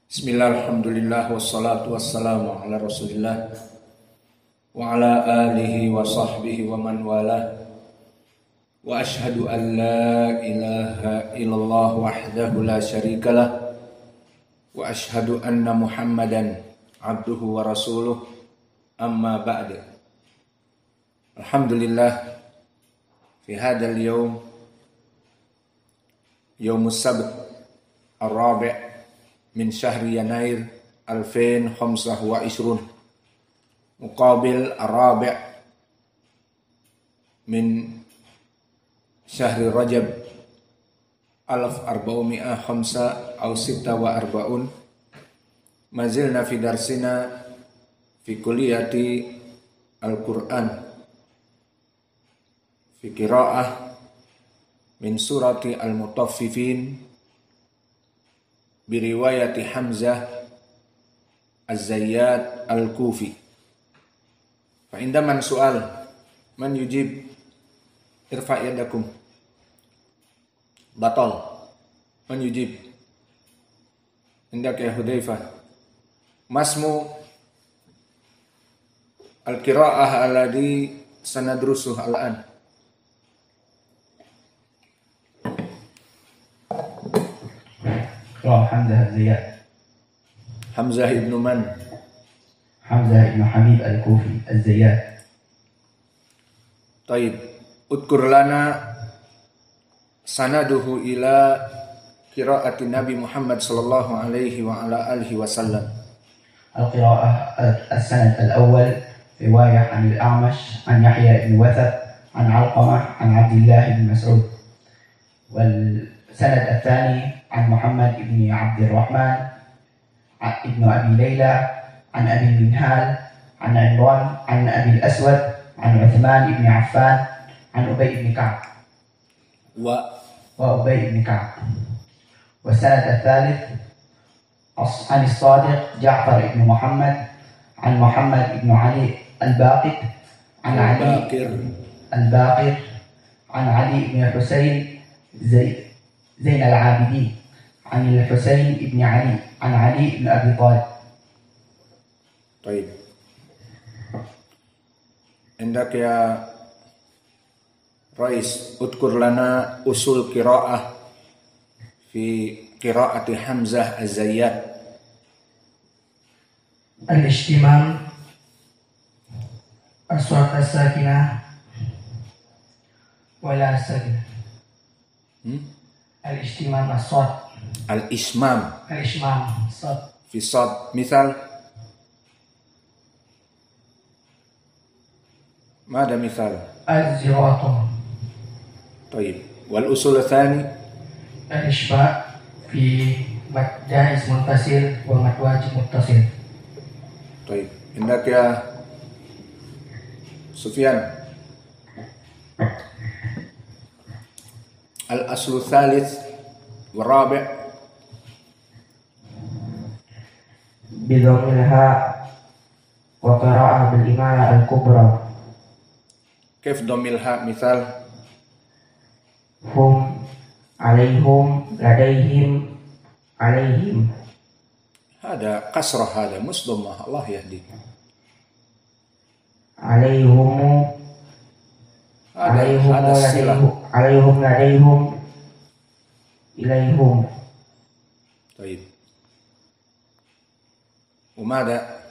Bismillah, alhamdulillah, wassalatu wassalamu ala rasulillah wa ala alihi wa sahbihi wa man walah. Wa ashhadu an la ilaha illallah wahdahu la syarikalah wa ashhadu anna muhammadan abduhu wa rasuluh, amma ba'd. Alhamdulillah, fi hadal yawm, yawmus sabt ar-rabi' min syahri Yanair 2025 muqabil ar-rabi' min syahri Rajab 1405 aw 46. Mazilna fi darsina fi kulliyati al-Qur'an fi qira'ah min surati al-Mutaffifin biriwayati Hamzah Az-Zayyat Al-Kufi. Fa indaman su'al man yujib irfa' yadakum. Batal. Man yujib. Indak ya Hudzaifah. Masmu al-qira'ah alladhi sanadrusuh al-an. Hamzah Az-Zayyat. Hamzah ibn man? Hamzah ibn Habib Al-Kufi Az-Zayyat. Taib. Udkur lana sanaduhu ila qiraati Nabi Muhammad sallallahu alaihi wa ala alihi wasallam. Al-qira'ah as-sanad al-awwal riwayah an al-A'mash an Yahya ibn Wathab an Alqamah an Abdullah ibn Mas'ud. Wal sanad al-thani عن محمد بن عبد الرحمن ابن أبي ليلى عن أبي المنهال عن عمران عن أبي الأسود عن عثمان بن عفان عن أبي بن كعب وأبي بن كعب. والسند الثالث عن الصادق جعفر بن محمد عن محمد بن علي الباقر عن علي الباقر عن علي بن حسين زين العابدين عن الحسين بن علي عن علي بن أبي طالب. طيب. عندك يا رئيس اذكر لنا أصول قراءة في قراءة حمزة الزيات. الاشتمام، الصوت الساكنة ولا سكن. الاشتمام الصوت. الإشمام صوت في صاد. مثال ماذا مثال؟ الزراط. طيب. والأصول الثاني الإشباع في مد جائز متصل ومد واجب متصل. طيب. عندك يا سفيان الأصل الثالث والرابع بضم الهاء وقراءة بالإمالة الكبرى. كيف ضم الهاء؟ مثال هم عليهم لديهم عليهم. هذا قصرة، هذا مش ضمة. الله يهديك. عليهم هذا الصلة. عليهم لديهم إليهم. طيب. وماذا؟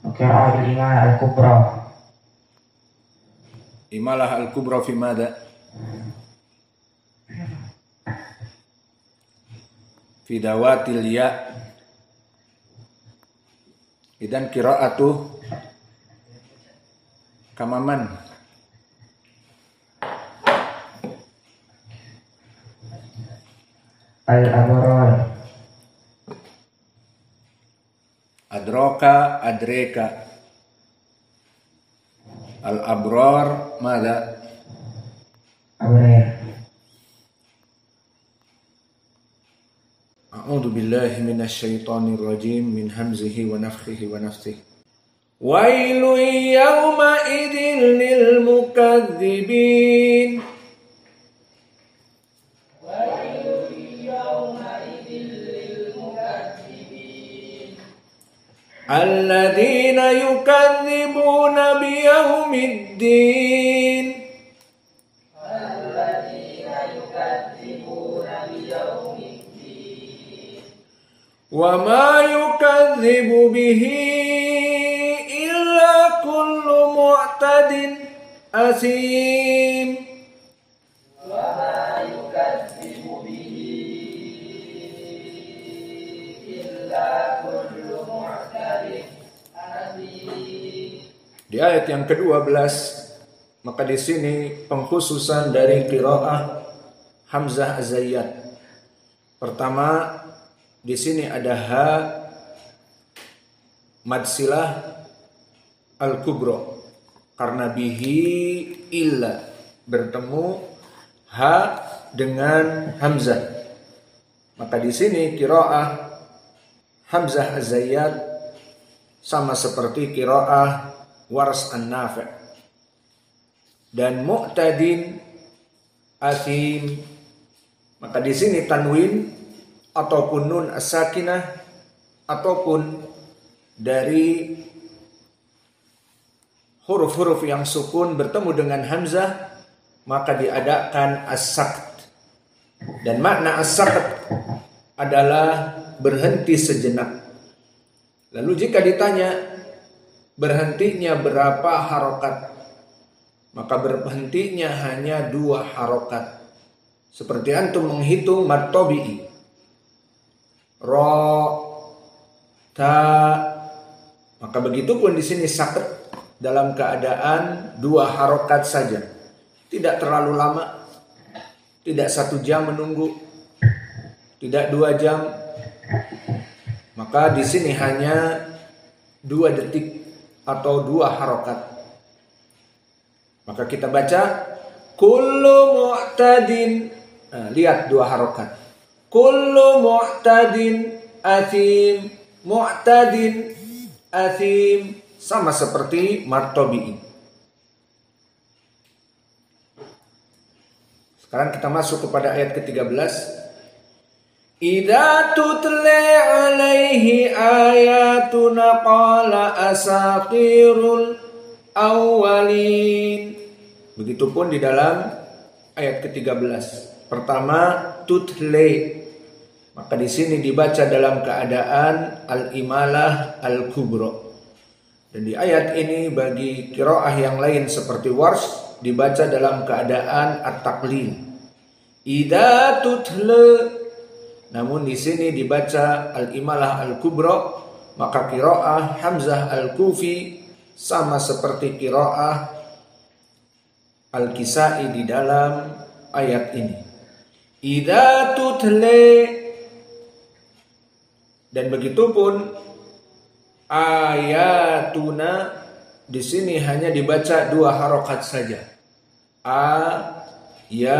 وقراءة بالإمالة الكبرى. إمالة الكبرى في ماذا؟ في ذوات الياء. إذن قراءته كما من؟ Al-abrar. Adraka, adreka. Al-abrar mada? Abrar. A'udzu billahi minasy syaithanir rajim min hamzihi wa nafthihi wa nafthihi. Wailun yawma idzin lil mukadzibin. alladzina yukadzibuna biyaumiddin. Wa ma yukadzibu bihi illa kullu mu'tadin asim. Di ayat yang ke-12, maka di sini pengkhususan dari qiraah Hamzah Az-Zayyat. Pertama, di sini ada ha madsilah al-kubra, karena bihi illa bertemu ha dengan hamzah. Maka di sini qiraah Hamzah Az-Zayyat sama seperti qiraah Wars An-Nafi'. Dan mu'tadin athim, maka di sini tanwin ataupun nun as-sakinah ataupun dari huruf-huruf yang sukun bertemu dengan hamzah, maka diadakan as-sakt. Dan makna as-sakt adalah berhenti sejenak. Lalu jika ditanya berhentinya berapa harokat, maka berhentinya hanya 2 harokat. Seperti antum menghitung mad tabi'i, ro, ta, maka begitu pun di sini sakit dalam keadaan 2 harokat saja, tidak terlalu lama, tidak 1 jam menunggu, tidak 2 jam, maka di sini hanya 2 detik atau 2 harokat. Maka kita baca kullu mu'tadin, lihat 2 harokat. Kullu mu'tadin athim, mu'tadin athim, sama seperti martobi'i. Sekarang kita masuk kepada ayat ke-13. Idza tutla alaihi ayatuna qala asatirul awwalin. Begitupun di dalam ayat ke-13. Pertama tutle, maka di sini dibaca dalam keadaan al-imalah al-kubra. Dan di ayat ini bagi qiraah yang lain seperti Warsh dibaca dalam keadaan at-taqlil. Idza tutle, namun di sini dibaca al-imalah al-kubra, maka qiraah Hamzah al-Kufi sama seperti qiraah al-Kisai di dalam ayat ini. Idza tutle, dan begitupun ayatuna di sini hanya dibaca 2 harokat saja. Ayatuna.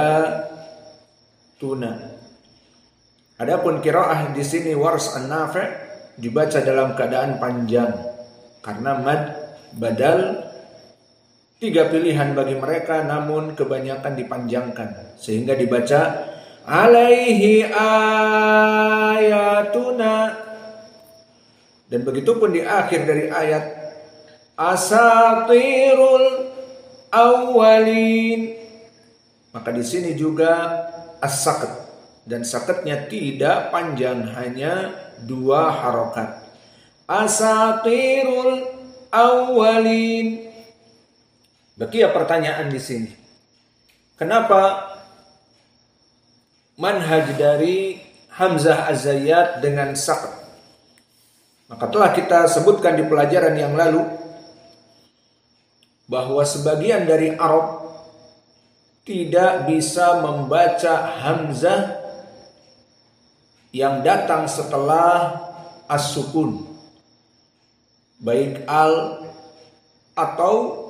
Adapun qiraah di sini Wars An-Nafi' dibaca dalam keadaan panjang karena mad badal 3 pilihan bagi mereka, namun kebanyakan dipanjangkan sehingga dibaca alaihi ayatuna. Dan begitupun di akhir dari ayat asatirul awwalin, maka di sini juga as-saqt. Dan saketnya tidak panjang, hanya 2 harokat. Asatirul awwalin. Bakia pertanyaan di sini. Kenapa manhaj dari Hamzah Az-Zayyat dengan saket? Maka telah kita sebutkan di pelajaran yang lalu bahwa sebagian dari Arab tidak bisa membaca Hamzah yang datang setelah as-sukun, baik al atau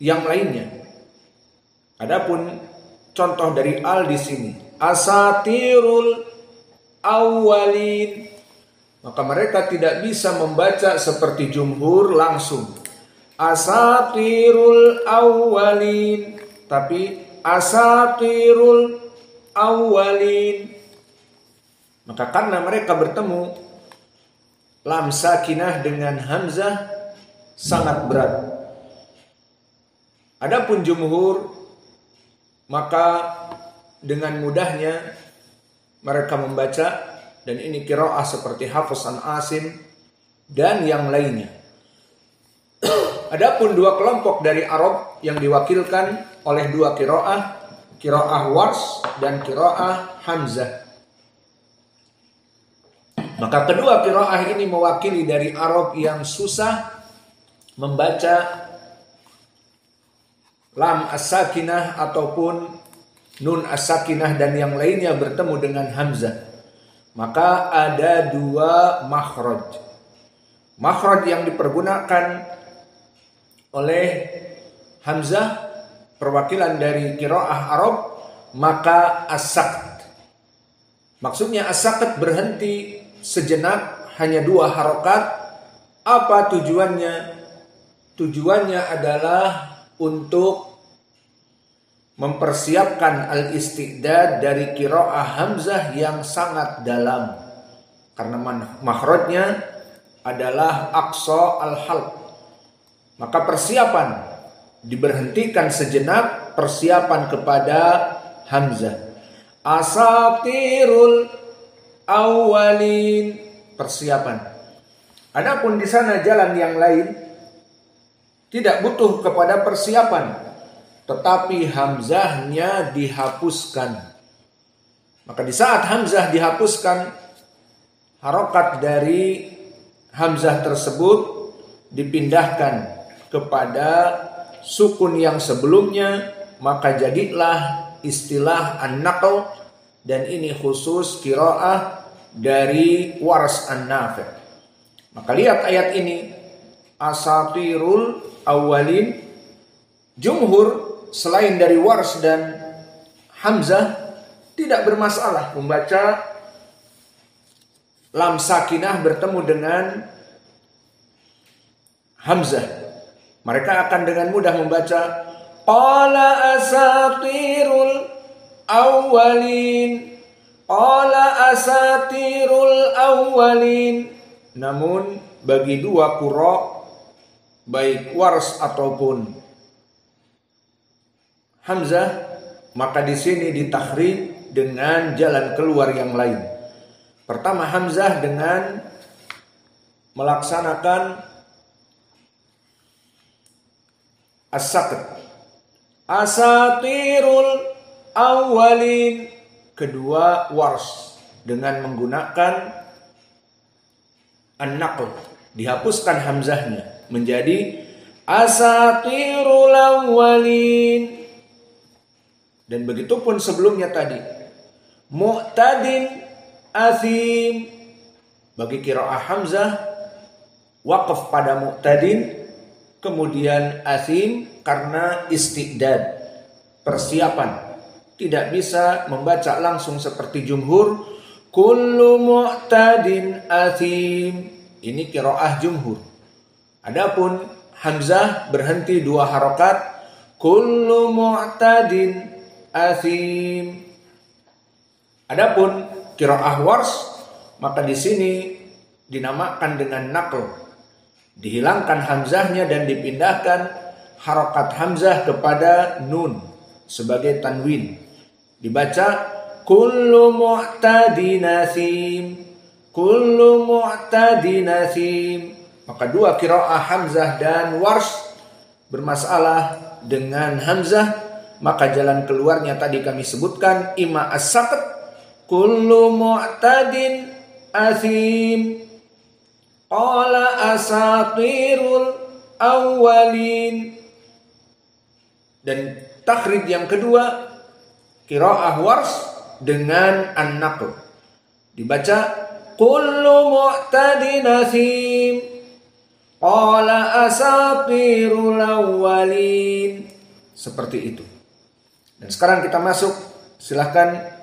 yang lainnya. Adapun contoh dari al di sini, asatirul awwalin, maka mereka tidak bisa membaca seperti jumhur langsung asatirul awwalin, tapi asatirul awwalin. Maka karena mereka bertemu lam sakinah dengan hamzah sangat berat. Adapun jumhur, maka dengan mudahnya mereka membaca, dan ini qiraah seperti Hafs an Asim dan yang lainnya. Adapun dua kelompok dari Arab yang diwakilkan oleh dua qiraah Wars dan qiraah Hamzah. Maka kedua qiraah ini mewakili dari Arab yang susah membaca lam as-sakinah ataupun nun as-sakinah dan yang lainnya bertemu dengan hamzah. Maka ada dua makhraj. Makhraj yang dipergunakan oleh hamzah, perwakilan dari qiraah Arab, maka as-sakt. Maksudnya as-sakt berhenti sejenak, hanya dua harokat. Apa tujuannya? Tujuannya adalah untuk mempersiapkan al-istidad dari qiraah hamzah yang sangat dalam, karena makhrajnya adalah aqsa al-halq. Maka persiapan diberhentikan sejenak, persiapan kepada hamzah. Asatirul awwalin, persiapan. Adapun di sana jalan yang lain tidak butuh kepada persiapan, tetapi hamzahnya dihapuskan. Maka di saat hamzah dihapuskan, harokat dari hamzah tersebut dipindahkan kepada sukun yang sebelumnya, maka jadilah istilah an-naql, dan ini khusus qiraah dari Wars an-Nafi'. Maka lihat ayat ini, asatirul awwalin. Jumhur selain dari Wars dan Hamzah tidak bermasalah membaca lam sakinah bertemu dengan hamzah. Mereka akan dengan mudah membaca qala asatirul awwalin, qala asatirul awwalin. Namun bagi dua qurra, baik Wars ataupun Hamzah, maka di sini ditakhrij dengan jalan keluar yang lain. Pertama Hamzah dengan melaksanakan as-sakt, asatirul awwalin. Kedua Wars dengan menggunakan an-naql, dihapuskan hamzahnya menjadi asatirul awwalin. Dan begitu pun sebelumnya tadi, mu'tadin athim. Bagi qiraah Hamzah, waqaf pada mu'tadin, kemudian athim karena istidad, persiapan. Tidak bisa membaca langsung seperti jumhur, kullu mu'tadin athim. Ini qiraah jumhur. Adapun Hamzah berhenti dua harokat, kullu mu'tadin athim. Adapun qiraah Wars, maka di sini dinamakan dengan naql. Dihilangkan hamzahnya dan dipindahkan harokat hamzah kepada nun sebagai tanwin. Dibaca kullu mu'tadin athim, kullu mu'tadin athim. Maka dua qiraah Hamzah dan Wars bermasalah dengan hamzah, maka jalan keluarnya tadi kami sebutkan, ima as-sakt, kullu mu'tadin athim, qala asatirul awwalin. Dan takhrij yang kedua, qiraah Wars dengan an-naql. Dibaca kullu mu'tadin athim, qala asatirul awwalin. Seperti itu. Dan sekarang kita masuk, silahkan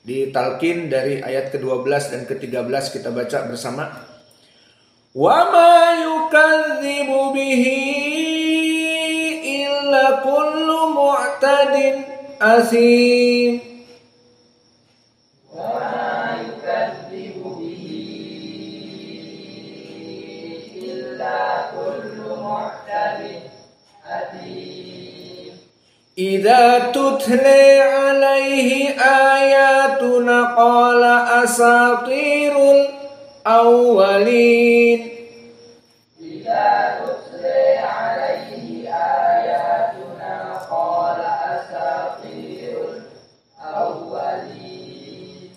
ditalkin dari ayat ke-12 dan ke-13 kita baca bersama. Wa ma yukadzibu bihi illa kullu mu'tadin athim. Wa ma yukadzibu bihi idza tutla alaihi ayatuna qala asatirul awwalin. Idza tutla alaihi ayatuna qala asatirul awwalin.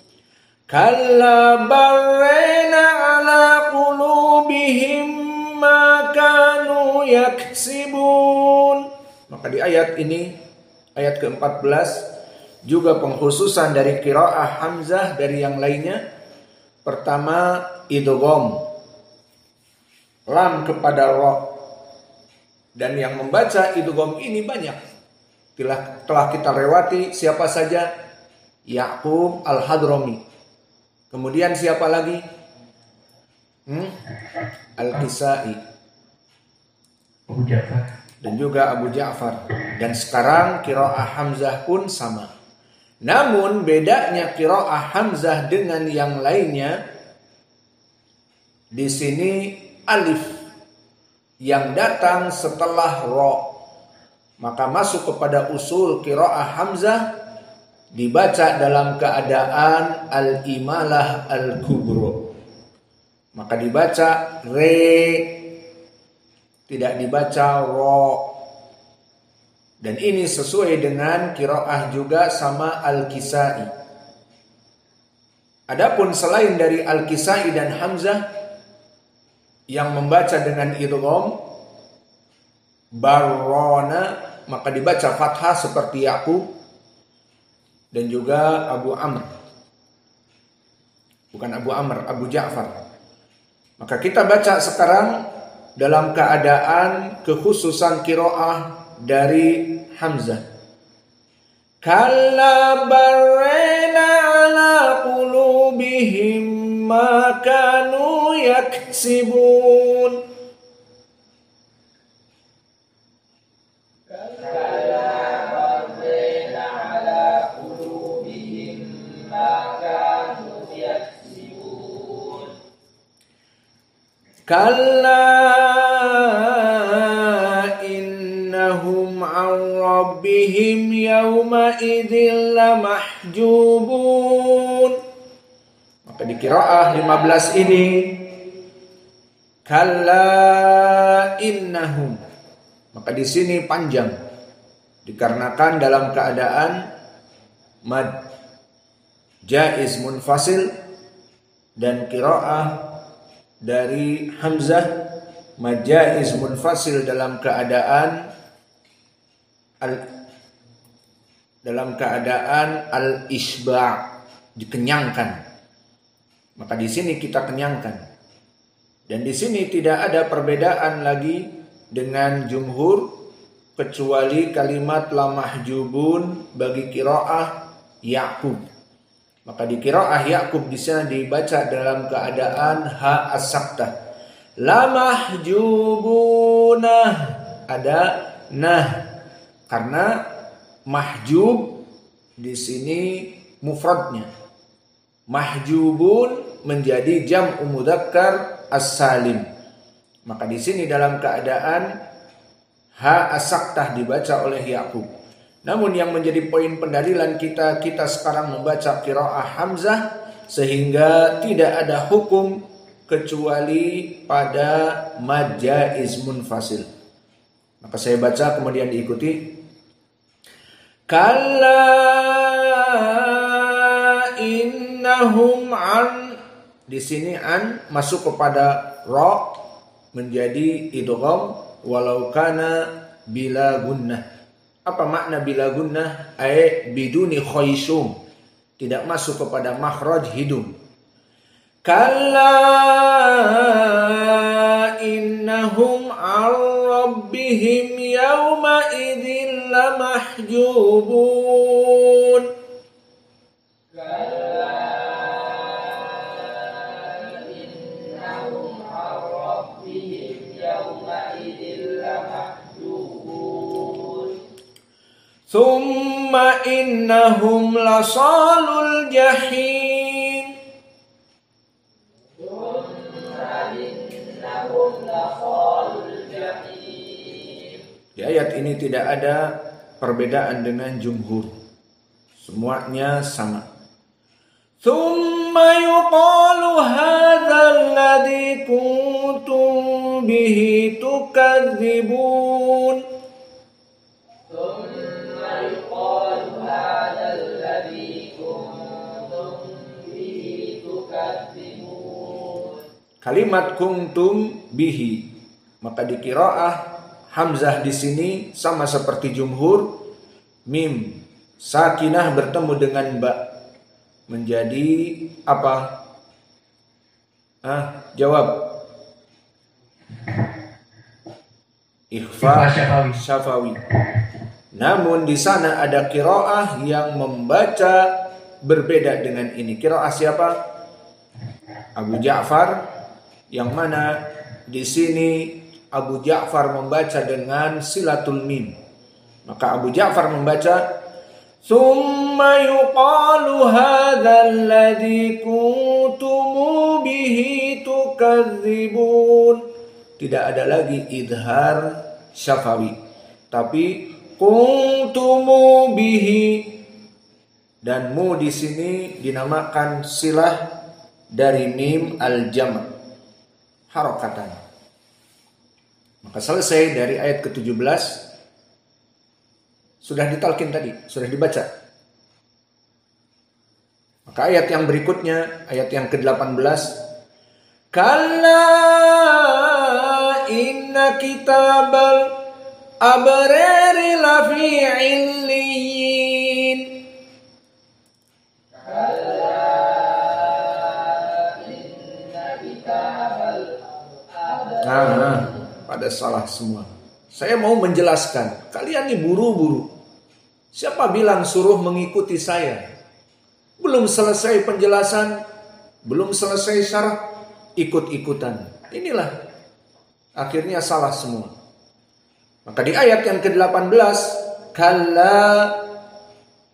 Kalla barrana ala qulubihim ma kanu yaksibun. Maka di ayat ini, ayat ke-14, juga pengkhususan dari qiraah Hamzah dari yang lainnya. Pertama, idgham, lam kepada ra. Dan yang membaca idgham ini banyak. Telah kita lewati siapa saja? Ya'qub Al-Hadrami. Kemudian siapa lagi? Al-Kisai. Abu Ja'far. Dan juga Abu Ja'far. Dan sekarang qiraah Hamzah pun sama. Namun bedanya qiraah Hamzah dengan yang lainnya, di sini alif yang datang setelah ra, maka masuk kepada usul qiraah Hamzah, dibaca dalam keadaan al-imalah al-kubro. Maka dibaca re, tidak dibaca ro. Dan ini sesuai dengan qiraah juga sama Al-Kisai. Adapun selain dari Al-Kisai dan Hamzah yang membaca dengan idgham barrona, maka dibaca fathah seperti Ya'qub dan juga Abu Amr. Bukan Abu Amr, Abu Ja'far. Maka kita baca sekarang dalam keadaan kekhususan qiraah dari Hamzah. Kalla barrana ala qulubihim ma kanu yaksibun. Kalla innahum an rabbihim yawma idzin lamahjubun. Maka di qiraah 15 ini kalla innahum, maka di sini panjang dikarenakan dalam keadaan mad jaiz munfasil, dan qiraah dari Hamzah mad jaiz munfasil dalam keadaan al-isba', dikenyangkan. Maka di sini kita kenyangkan. Dan di sini tidak ada perbedaan lagi dengan jumhur kecuali kalimat la mahjubun bagi qiraah Ya'qub. Maka di qiraah Ya'qub di sana dibaca dalam keadaan ha as-saktah. La mahjubuna, ada nah, karena mahjub di sini mufradnya. Mahjubun menjadi jam'u mudzakkar as-salim. Maka di sini dalam keadaan ha as-saktah dibaca oleh Ya'qub. Namun yang menjadi poin pendalilan kita sekarang membaca qiraah Hamzah, sehingga tidak ada hukum kecuali pada mad jaiz munfasil. Maka saya baca kemudian diikuti. Kalla innahum an, di sini an masuk kepada ra menjadi idgham walau kana bila gunnah. Apa makna bila gunnah? Biduni khaysum, tidak masuk kepada makhraj hidung. Kalla innahum an rabbihim yawma idzin lamahjubun. Innahum an rabbihim yawma idzin lamahjubun. Thumma innahum lasalul jahim. Di ayat ini tidak ada perbedaan dengan jumhur. Semuanya sama. Thumma yuqalu hadzal ladzi kuntum bihi tukadzibun. Thumma yuqalu hadzal ladzi kuntum bihi tukadzibun. Kalimat kuntum bihi, maka di qiraah hamzah di sini sama seperti jumhur, mim sakinah bertemu dengan ba menjadi apa? Jawab. Ikhfa syafawi. Namun di sana ada qiraah yang membaca berbeda dengan ini. Qiraah siapa? Abu Ja'far, yang mana di sini Abu Ja'far membaca dengan silatul mim. Maka Abu Ja'far membaca Thumma yuqalu hadzal ladzi kuntum bihi tukadzibun. Tidak ada lagi idhar syafawi, tapi kuntum bihi, dan mu di sini dinamakan silah dari mim al-jam' harokatan. Maka selesai dari ayat ke-17. Sudah ditalkin tadi, sudah dibaca. Maka ayat yang berikutnya, ayat yang ke-18. Kalla inna kitabal abrari lafi illiyin. Kalla inna kitabal abrari. Pada salah semua. Saya mau menjelaskan, kalian ini buru-buru. Siapa bilang suruh mengikuti saya? Belum selesai penjelasan, belum selesai syarah, ikut-ikutan. Inilah akhirnya salah semua. Maka di ayat yang ke-18, kalla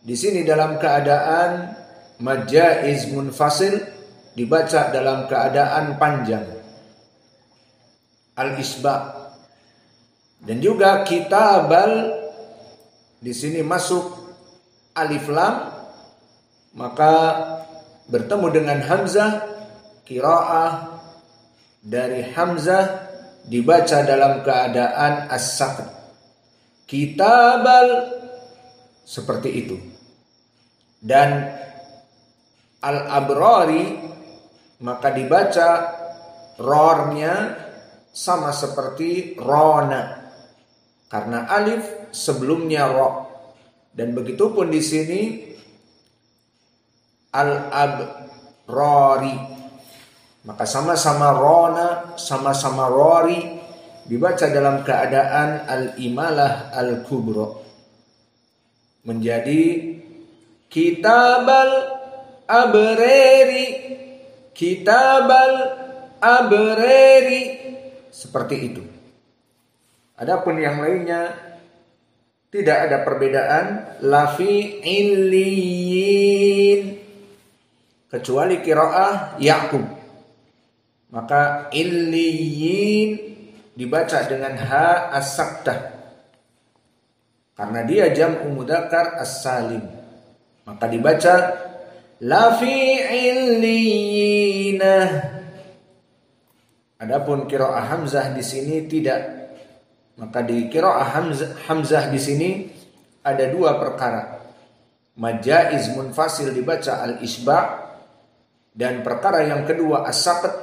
di sini dalam keadaan majaiz munfasil, dibaca dalam keadaan panjang. Al-isba'. Dan juga kitabal di sini masuk alif lam, maka bertemu dengan hamzah, qiraah dari hamzah dibaca dalam keadaan as-saqt. Kitabal seperti itu. Dan al-abrari maka dibaca rornya sama seperti rona, karena alif sebelumnya ro. Dan begitu pun di sini al-abrari, maka sama-sama rona, sama-sama rori, dibaca dalam keadaan al-imalah al-kubra, menjadi kitabal abrari, kitabal abrari, seperti itu. Adapun yang lainnya tidak ada perbedaan, lafi illiyin, kecuali qiraah Ya'qub. Maka illiyin dibaca dengan ha as-saktah, karena dia jam'u mudzakkar as-salim. Maka dibaca lafi illiyinah. Adapun qiraah hamzah di sini tidak. Maka di qiraah hamzah di sini ada dua perkara. Majaiz munfasil dibaca al-isba', dan perkara yang kedua as-saqt,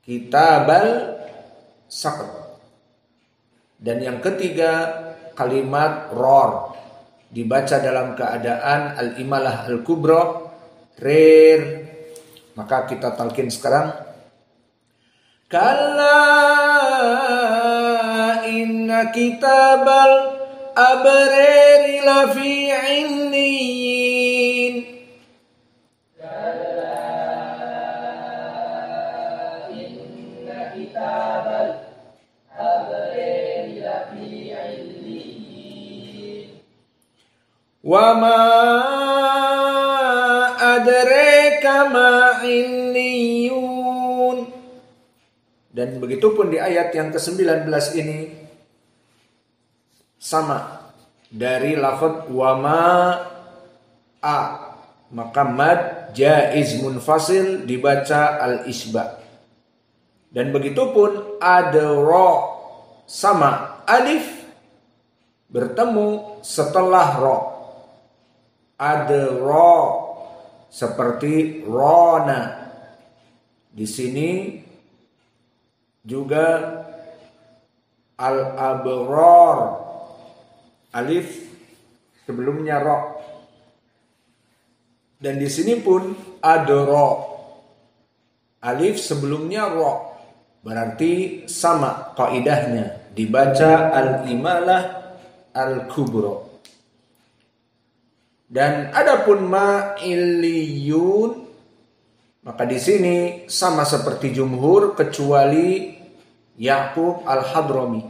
kitabal saqt. Dan yang ketiga kalimat ror dibaca dalam keadaan al-imalah al-kubra, rir. Maka kita talqin sekarang. Kalla inna kitabal abrari lafi illiyin. Kalla inna kitabal abrari lafi illiyin. Wa ma adraka ma illiyun. Dan begitu pun di ayat yang ke-19 ini, sama dari lafaz wama a, maka mad jaiz munfasil dibaca al-isba. Dan begitupun ada ro sama alif bertemu setelah ro. Ada ro seperti rona. Di sini juga al-abrar, alif sebelumnya ro. Dan di sini pun ada ro, alif sebelumnya ro. Berarti sama kaidahnya, dibaca al-imalah al-kubra. Dan adapun ma'illiyun, maka di sini sama seperti jumhur kecuali Ya'qub al-Hadrami.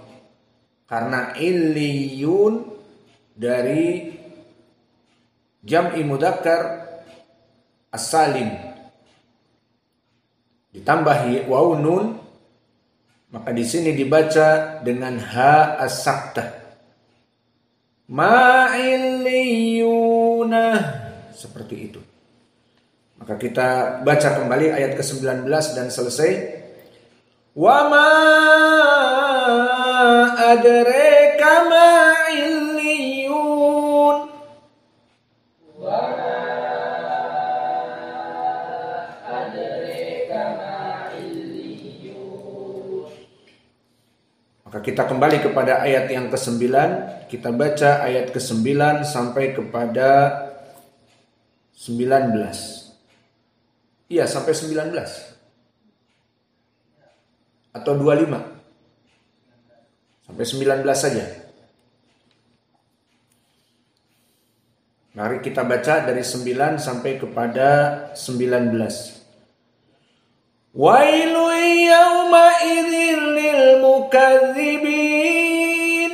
Karena illiyun dari jam'i mudzakkar as-salim ditambahi waw nun, maka di sini dibaca dengan ha as-saktah. Ma'illiyuna, seperti itu. Maka kita baca kembali ayat ke-19 dan selesai. Wa ma adraka ma'illiyun. Wa ma adraka ma'illiyun. Maka kita kembali kepada ayat yang ke-9. Kita baca ayat ke-9 sampai kepada 19. Iya, sampai 19. Atau 25. Sampai 19 saja. Mari kita baca dari 9 sampai kepada 19. Wailu yawma idzil lil mukadzibin.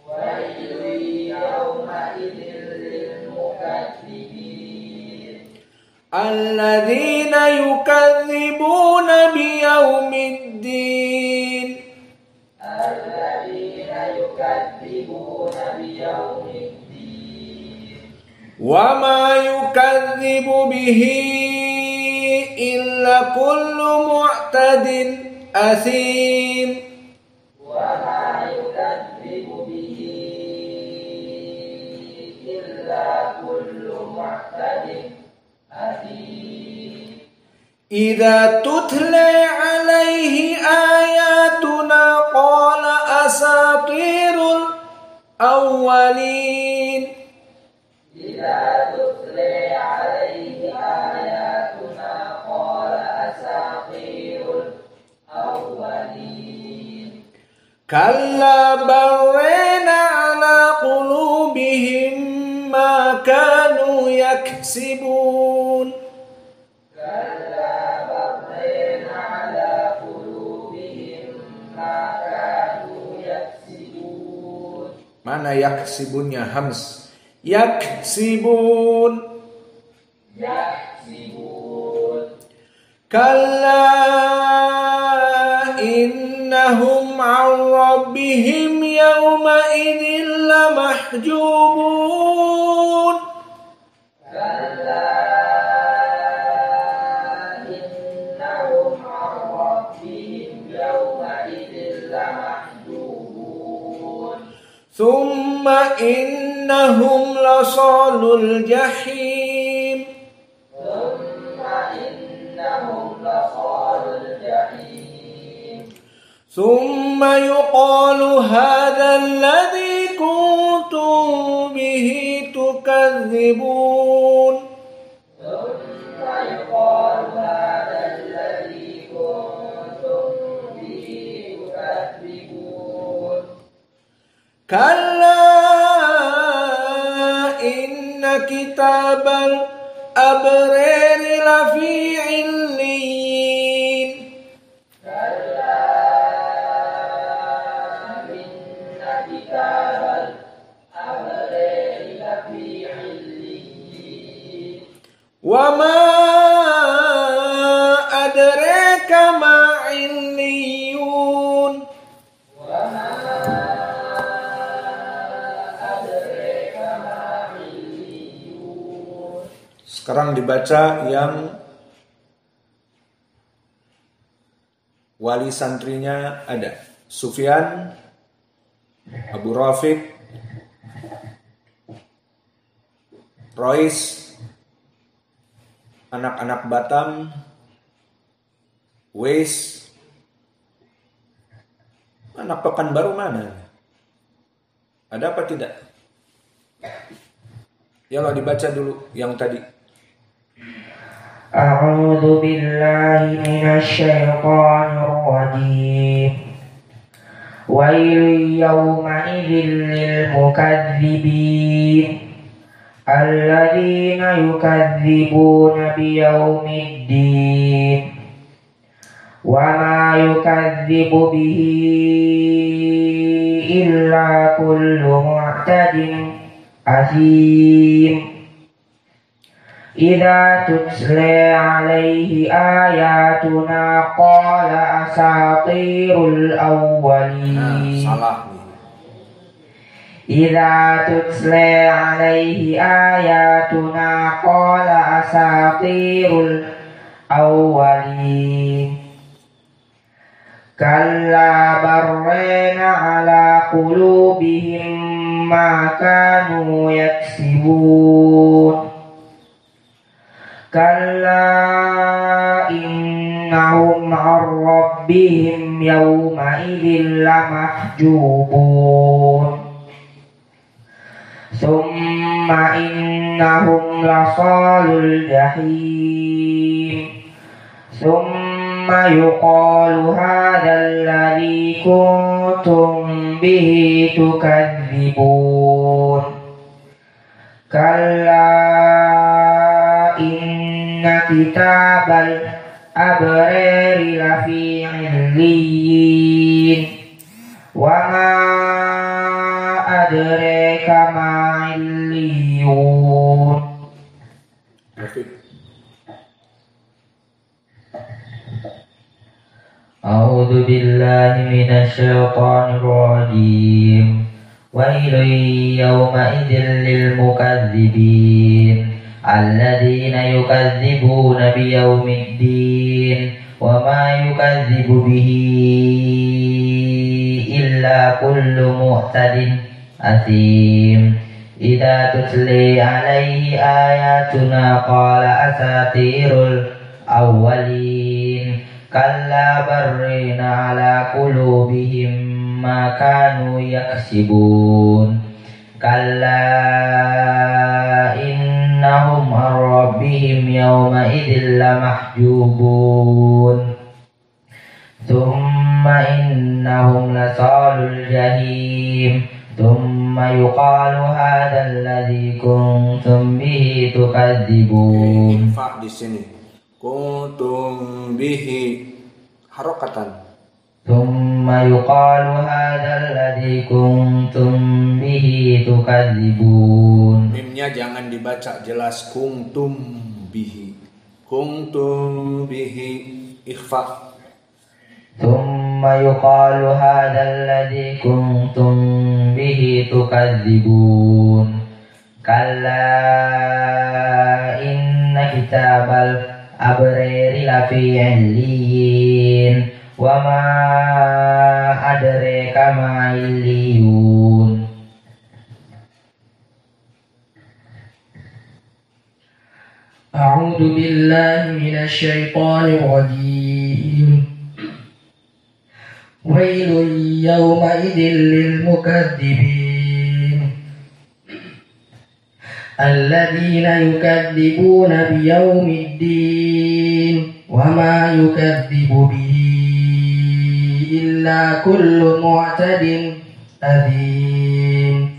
Wailu yawma idzil lil mukadzibin. Alladzina yukadzibuna biyaumiddin. Alladzina yukadzibuna biyaumiddin. Wa ma yukadzibu bihi illa kullu mu'tadin asim. Wa ma yukadzibu bihi illa kullu mu'tadin asim. Idza tutla alaihi ayatuna qala asatirul awwalin. Idza tutla alaihi ayatuna qala asatirul awwalin. Kalla barrana ala qulubihim ma kanu yaksibun. Kalla barrana ala qulubihim ma kanu yaksibun. Mana yaksibunnya hams? Yaksibun. Yaksibun. Kalla innahum an rabbihim yawma idzin lamahjubun. Kalla innahum an rabbihim yawma idzin lamahjubun. Thumma innahum lasalul jahim. Thumma innahum lasalul jahim. Thumma yuqalu hadha alladhi kuntum bihi tukadzibun. Thumma yuqalu hadha alladhi kuntum bihi tukadzibun. Kalla inna kitabal abrari lafi illiyin. Kalla inna kitabal abrari lafi illiyin. Wa ma adraka ma illiyun. Wa ma dibaca yang wali santrinya ada Sufyan, Abu Rafiq, Rois, anak-anak Batam, Wais, anak Pekanbaru mana? Ada apa tidak? Ya Allah, dibaca dulu yang tadi. A'udzu billahi minasy syaithanir rajim. Wailul yawma idzil lil mukadzibin alladzina yukadzibuna biyaumiddin wa ma yukadzibu bihi illa kullu mu'tadin athim. Idza tutla alaihi ayatuna qala asatirul awwalin. Salah nih. Idza tutla alaihi ayatuna qala asatirul awwalin. Kalla barrana ala qulubihim ma kanu yaksibun. Kalla innahum an rabbihim yawma idzin lamahjubun. Thumma innahum lasalul jahim. Thumma yuqalu hadzal ladzi kuntum bihi tukadzibun. Kalla inna kitabal abrari lafi illiyin wa ma adraka ma illiyun. A'udzu billahi minasy syaithanir rajim. Wailul yawma idzil lil mukadzibin alladzina yukadzibuna biyaumiddin wa ma yukadzibu bihi illa kullu mu'tadin athim. Idza tutli alaihi ayatuna qala asatirul awwalin. Kalla barrina ala qulubihim ma kanu yaksibun. Kalla innahum an rabbihim yawma idzin lamahjubun. Thumma innahum lasalul jahim. Thumma yuqalu hadzal ladzi kuntum bihi tukadzibun. Fa di sini. Kuntum bihi harokatan. Thumma yuqalu hadzal ladzi kuntum bihi tukadzibun. Mimnya jangan dibaca jelas, kuntum bihi. Kuntum bihi ikhfa. Thumma yuqalu hadzal ladzi kuntum bihi tukadzibun. Kalla inna kitabal abrari lafi illiyin wa ma adraka ma illiyun. A'udzu billahi minasy syaithanir rajim. Wailul yawma idzil lil mukadzibin alladzina yukadzibuna biyaumiddin wa ma yukadzibu bihi illa kullu mu'tadin athim.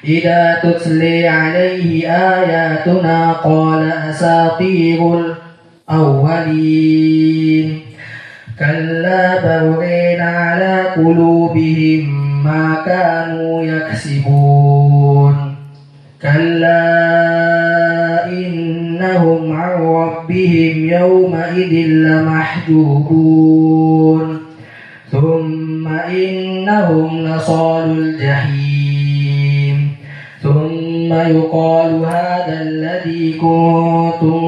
Idza tutli alaihi ayatuna qala asatirul awwalin. Kalla barrina ala qulubihim ma kanu yaksibun. Kalla innahum an rabbihim yawma idzin lamahjubun. Thumma innahum lasalul jahim. ثم يقال هذا الذي كنتم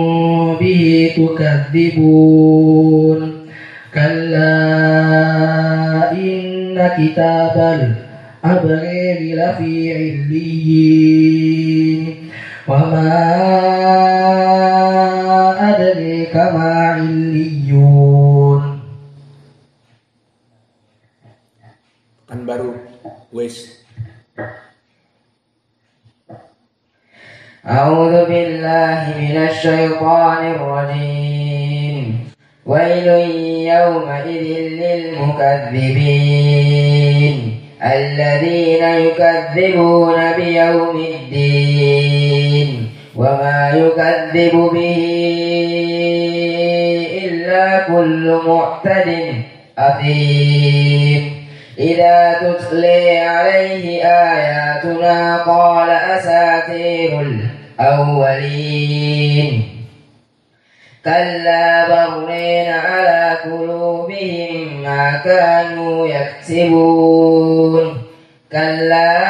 به تكذبون كلا إن كتاب الأبرار لفي عليين وما أدريك ما عليون. Kan baru wes. أعوذ بالله من الشيطان الرجيم ويل يومئذ للمكذبين الذين يكذبون بيوم الدين وما يكذب به إلا كل معتد أثيم إذا تتلي عليه آياتنا قال أساطير الأولين كلا برين على قلوبهم ما كانوا يكسبون كلا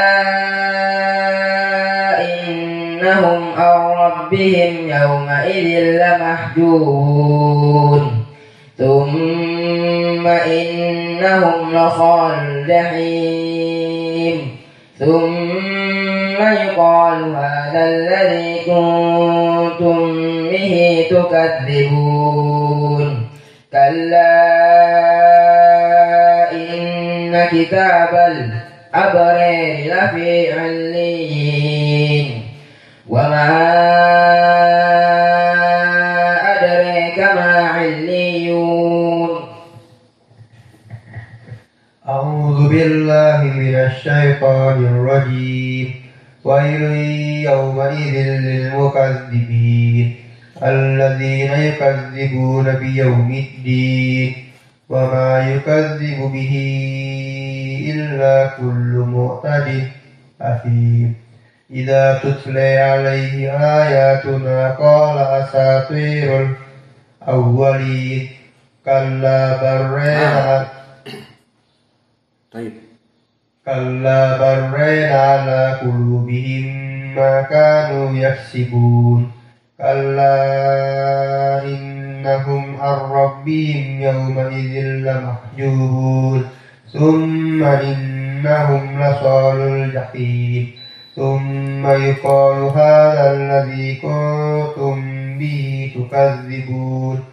إنهم عن ربهم يومئذ لمحجوبون ثم إنهم لصالو الجحيم ثم يقال هذا الذي كنتم به تكذبون كلا إن كتاب الأبرار لفي عليين وما أدريك ما عليون. أعوذ بالله من الشيطان الرجيم ويل يومئذ للمكذبين الذين يكذبون بيوم الدين وما يكذب به إلا كل معتد أثيم إذا تتلى عليه آياتنا قال أساطير الأولين كلا برين على قلوبهم ما كانوا يكسبون كلا إنهم عن ربهم يومئذ لمحجوبون ثم إنهم لصالو الجحيم ثم يقال هذا الذي كنتم به تكذبون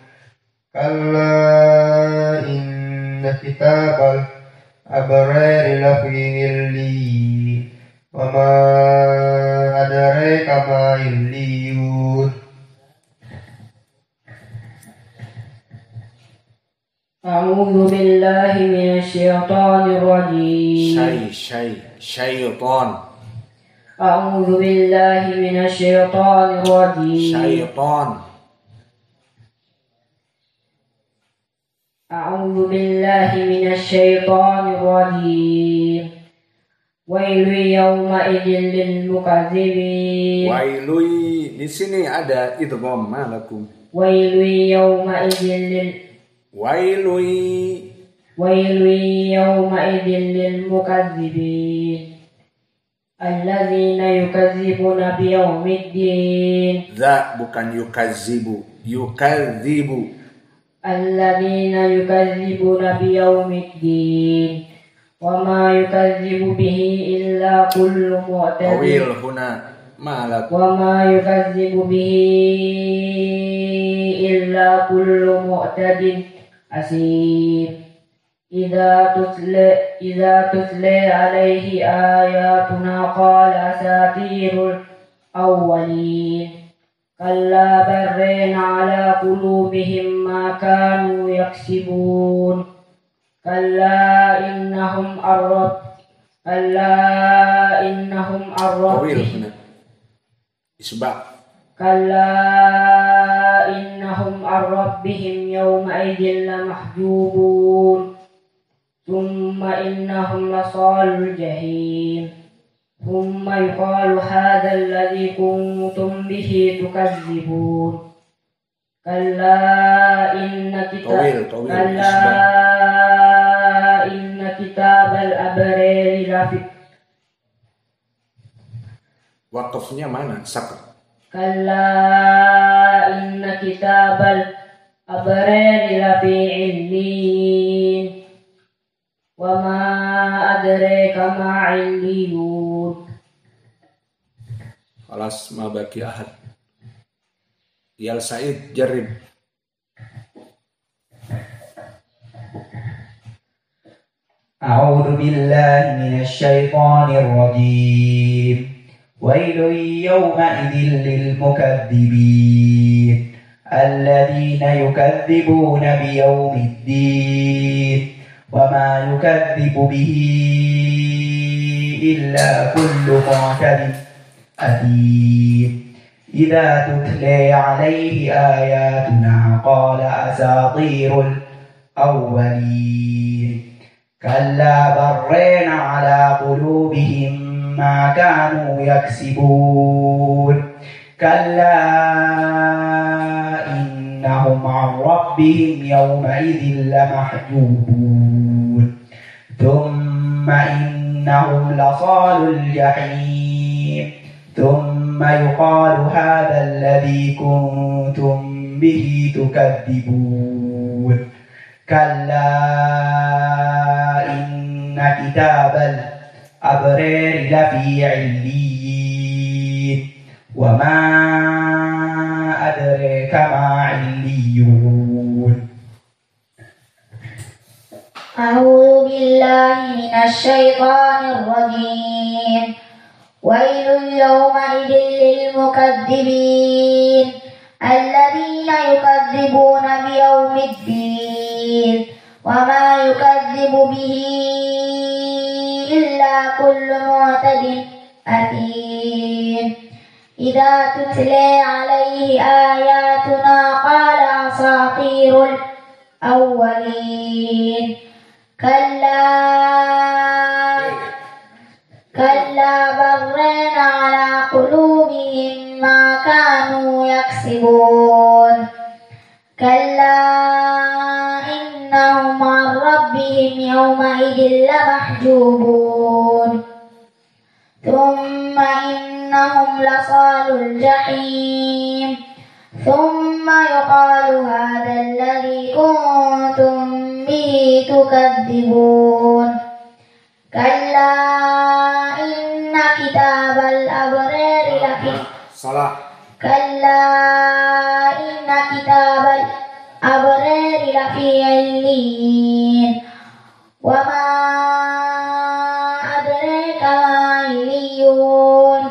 كلا إن كتاب الأبرار لفي عليين وما أدريك ما عليون. أعوذ بالله من الشيطان الرجيم Syaitan. أعوذ بالله من الشيطان الرجيم Syaitan. أعوذ بالله من الشيطان الرجيم ويل يومئذ للمكذبين. Wailui di sini ada idgham malakum. ويل يومئذ للمكذبين الذين يكذبون بيوم الدين. Za bukan yukazibu, yukadzibu. الذين يكذبون بيوم الدين وما يكذب به إلا كل معتد Awil huna malak. وما يكذب به إلا كل معتد أثيم إذا تتلى عليه آياتنا قال أساطير الأولين كلا برين على قلوبهم ما كانوا يكسبون كلا إنهم عن Awil ربهم huna isba. كلا إنهم عن ربهم يومئذ لمحجوبون ثم إنهم لصالو الجحيم ثم يقال هذا الذي كنتم به تكذبون كلا إن كتاب الأبرار لفي Wakafnya mana? Sakar. Kalla inna kitabal abrari lafi illin wa ma adraka ma illiyun. Khalas ma baki ahad. Yal Said jarib. أعوذ بالله من الشيطان الرجيم ويل يومئذ للمكذبين الذين يكذبون بيوم الدين وما يكذب به إلا كل معتد أثيم إذا تتلى عليه آياتنا قال أساطير الأولين كلا برين على قلوبهم ما كانوا يكسبون كلا إنهم عن ربهم يومئذ لمحجوبون ثم إنهم لصال الجحيم ثم يقال هذا الذي كنتم به تكذبون كلا إن كتاب الأبرار لفي عليين وما أدريك ما عليون أعوذ بالله من الشيطان الرجيم ويل يومئذ للمكذبين الذين يكذبون بيوم الدين وما يكذب به إلا كل معتد أثيم إذا تتلى عليه آياتنا قال أساطير الأولين كلا برين على قلوبهم ما كانوا يكسبون كلا إنهم عن ربهم يومئذ لمحجوبون ثم إنهم لصال الجحيم ثم يقال هذا الذي كنتم به تكذبون كلا إن كتاب الأبرار لفي كلا إن كتاب الأبرار لفي عليين وما أدريك ما عليون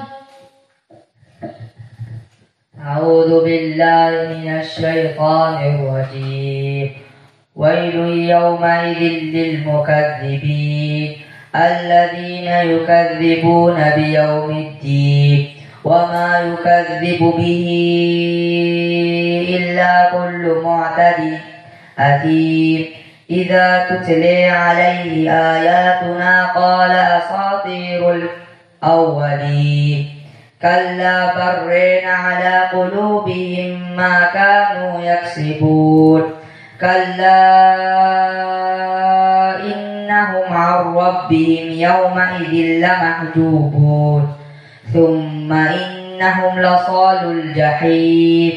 أعوذ بالله من الشيطان الرجيم ويل يومئذ للمكذبين الذين يكذبون بيوم الدين وما يكذب به إلا كل معتد أثيم إذا تتلى عليه آياتنا قال أساطير الأولين كلا برين على قلوبهم ما كانوا يكسبون كلا إنهم عن ربهم يومئذ لمحجوبون ثم إنهم لصال الجحيم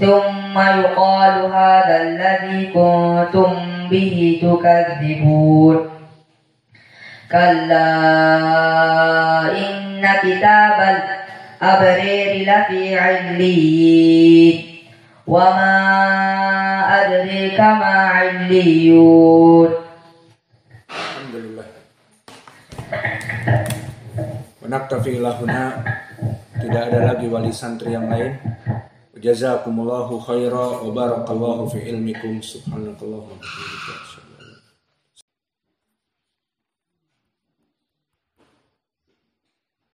ثم يقال هذا الذي كنتم به تكذبون كلا إن كتاب الأبرار لفي عليين وما أدريك ما عليون. Alhamdulillah. Wanaktafi lahuna. Tidak ada lagi wali santri yang lain. Jazakumullahu khaira wa barakallahu fi ilmikum subhanakallahumma wa bihamdika.